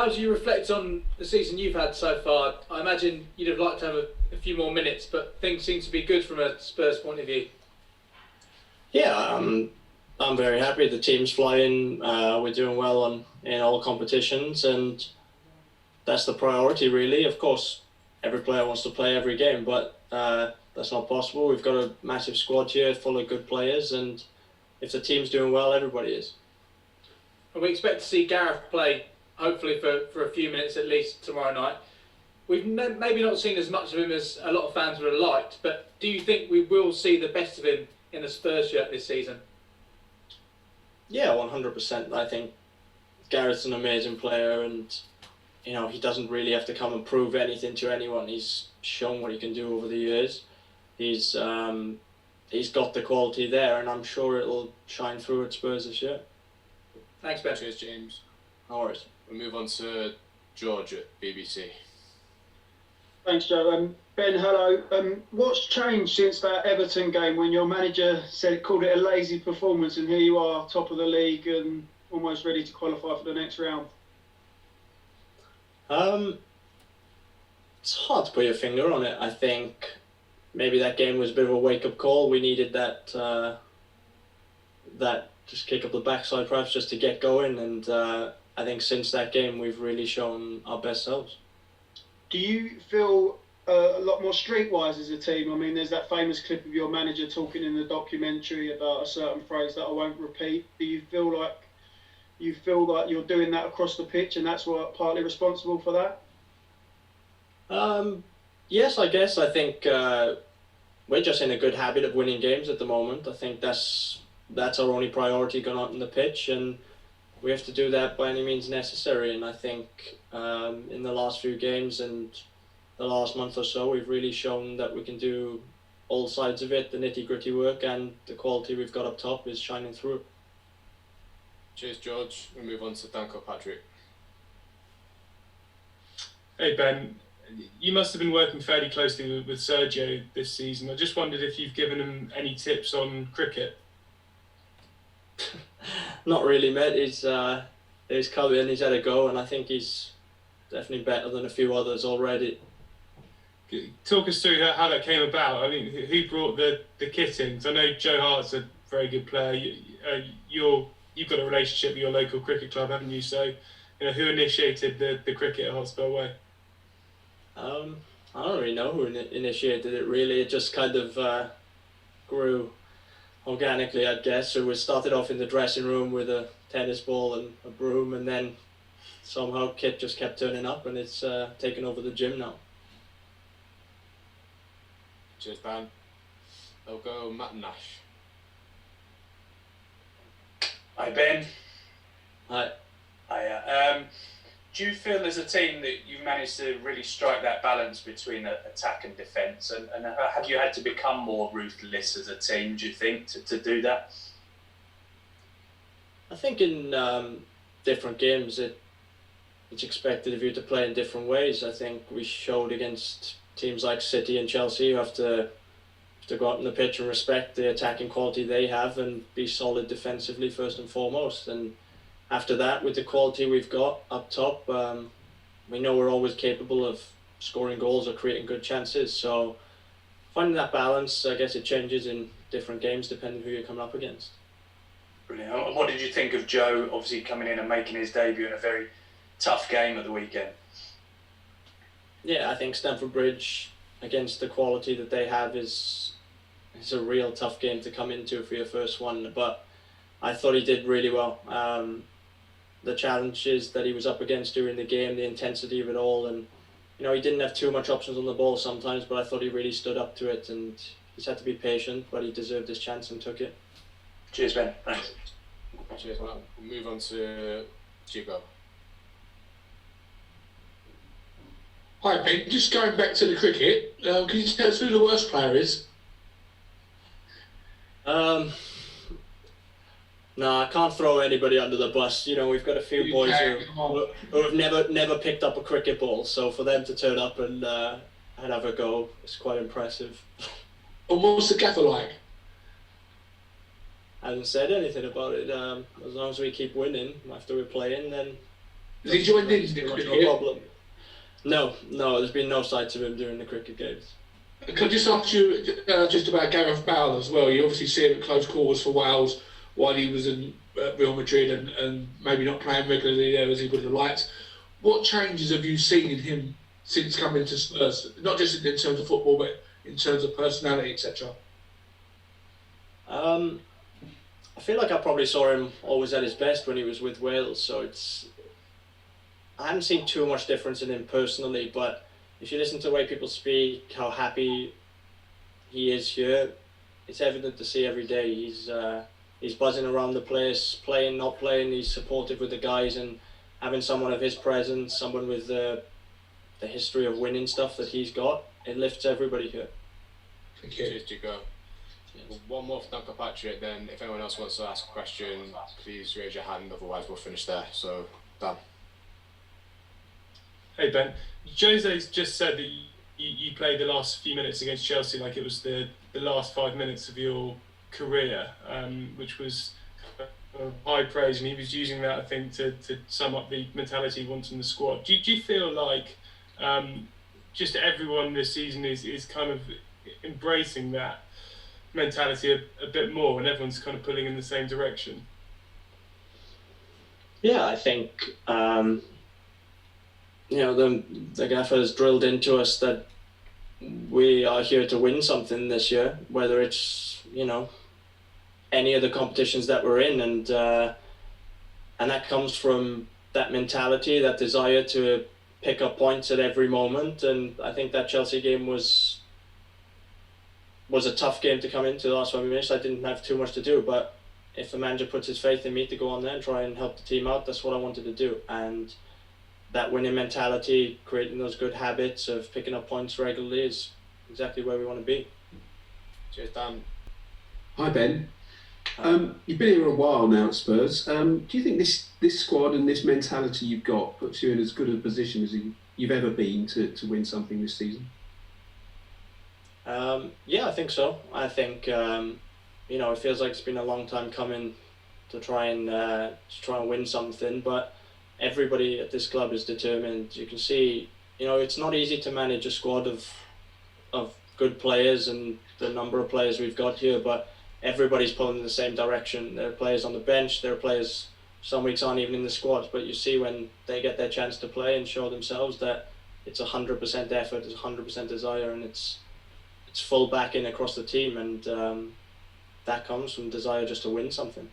as you reflect on the season you've had so far, I imagine you'd have liked to have a few more minutes, but things seem to be good from a Spurs point of view. Yeah, I'm very happy. The team's flying. We're doing well in all competitions, and that's the priority, really. Of course, every player wants to play every game, but that's not possible. We've got a massive squad here full of good players, and if the team's doing well, everybody is. And we expect to see Gareth play, hopefully for a few minutes at least tomorrow night. We've maybe not seen as much of him as a lot of fans would have liked, but do you think we will see the best of him in a Spurs shirt this season? Yeah, 100%. I think Gareth's an amazing player, and he doesn't really have to come and prove anything to anyone. He's shown what he can do over the years. He's got the quality there, and I'm sure it'll shine through at Spurs this year. Thanks, Ben. Cheers, James. No worries. We'll move on to George at BBC. Thanks, Joe. Ben, hello. What's changed since that Everton game when your manager called it a lazy performance, and here you are, top of the league and almost ready to qualify for the next round? It's hard to put your finger on it. I think maybe that game was a bit of a wake-up call. We needed that just kick up the backside perhaps just to get going, and I think since that game we've really shown our best selves. Do you feel a lot more streetwise as a team? I mean, there's that famous clip of your manager talking in the documentary about a certain phrase that I won't repeat. Do you feel like you're doing that across the pitch, and that's what partly responsible for that? Yes, I guess. I think we're just in a good habit of winning games at the moment. I think that's our only priority going out on the pitch, and we have to do that by any means necessary. And I think in the last few games and the last month or so, we've really shown that we can do all sides of it. The nitty-gritty work and the quality we've got up top is shining through. Cheers, George. We'll move on to Danko Patrick. Hey, Ben. You must have been working fairly closely with Sergio this season. I just wondered if you've given him any tips on cricket. Not really, mate. He's come in, he's had a go, and I think he's definitely better than a few others already. Talk us through how that came about. I mean, who brought the kit in? 'Cause I know Joe Hart's a very good player. You've got a relationship with your local cricket club, haven't you? So, who initiated the cricket at Hotspur Way? I don't really know who initiated it, really. It just kind of grew organically, I guess. So we started off in the dressing room with a tennis ball and a broom, and then somehow kit just kept turning up, and it's taken over the gym now. Cheers, Dan. They'll go Matt Nash. Hi, Ben. Hi. Hiya. Do you feel as a team that you've managed to really strike that balance between attack and defence? And have you had to become more ruthless as a team, do you think, to do that? I think in different games it's expected of you to play in different ways. I think we showed against teams like City and Chelsea you have to go out on the pitch and respect the attacking quality they have and be solid defensively first and foremost. And after that, with the quality we've got up top, we know we're always capable of scoring goals or creating good chances. So finding that balance, I guess it changes in different games depending who you're coming up against. Brilliant. And what did you think of Joe obviously coming in and making his debut in a very tough game at the weekend? Yeah, I think Stamford Bridge, against the quality that they have, is a real tough game to come into for your first one. But I thought he did really well. The challenges that he was up against during the game, the intensity of it all, and he didn't have too much options on the ball sometimes, but I thought he really stood up to it, and he's had to be patient, but he deserved his chance and took it. Cheers, Ben. Thanks. Cheers, Matt. We'll move on to Hugo. Hi, Ben. Just going back to the cricket, can you tell us who the worst player is? No, I can't throw anybody under the bus. We've got a few boys who have never picked up a cricket ball, so for them to turn up and have a go, it's quite impressive. And what's the gaffer like? I haven't said anything about it. As long as we keep winning after we're playing, then Has he joined in the No cricket? problem. No, there's been no sight of him during the cricket games. Can I just ask you just about Gareth Bale as well? You obviously see him at close quarters for Wales while he was in Real Madrid and maybe not playing regularly there as he would have liked. What changes have you seen in him since coming to Spurs? Not just in terms of football, but in terms of personality, etc. I feel like I probably saw him always at his best when he was with Wales, so I haven't seen too much difference in him personally, but if you listen to the way people speak, how happy he is here, it's evident to see every day. He's buzzing around the place, playing, not playing. He's supportive with the guys, and having someone of his presence, someone with the history of winning stuff that he's got, it lifts everybody here. Thank you. Cheers, Chico. Well, one more for Duncan Patrick, then if anyone else wants to ask a question, please raise your hand, otherwise we'll finish there. So, Dan. Hey Ben, Jose's just said that you played the last few minutes against Chelsea like it was the last 5 minutes of your career, which was high praise, and he was using that, I think, to sum up the mentality he wants in the squad. Do you feel like just everyone this season is kind of embracing that mentality a bit more, and everyone's kind of pulling in the same direction? Yeah, I think the gaffer has drilled into us that we are here to win something this year, whether it's any of the competitions that we're in, and that comes from that mentality, that desire to pick up points at every moment. And I think that Chelsea game was a tough game to come into the last 5 minutes. I didn't have too much to do, but if the manager puts his faith in me to go on there and try and help the team out, that's what I wanted to do. And that winning mentality, creating those good habits of picking up points regularly, is exactly where we want to be. Cheers, Dan. Hi Ben. You've been here a while now at Spurs. Do you think this squad and this mentality you've got puts you in as good a position as you've ever been to win something this season? Yeah, I think so. I think it feels like it's been a long time coming to try and win something, but everybody at this club is determined. You can see, it's not easy to manage a squad of good players and the number of players we've got here, but everybody's pulling in the same direction. There are players on the bench, there are players some weeks aren't even in the squad, but you see when they get their chance to play and show themselves that it's 100% effort, it's 100% desire, and it's full backing across the team, and that comes from desire just to win something.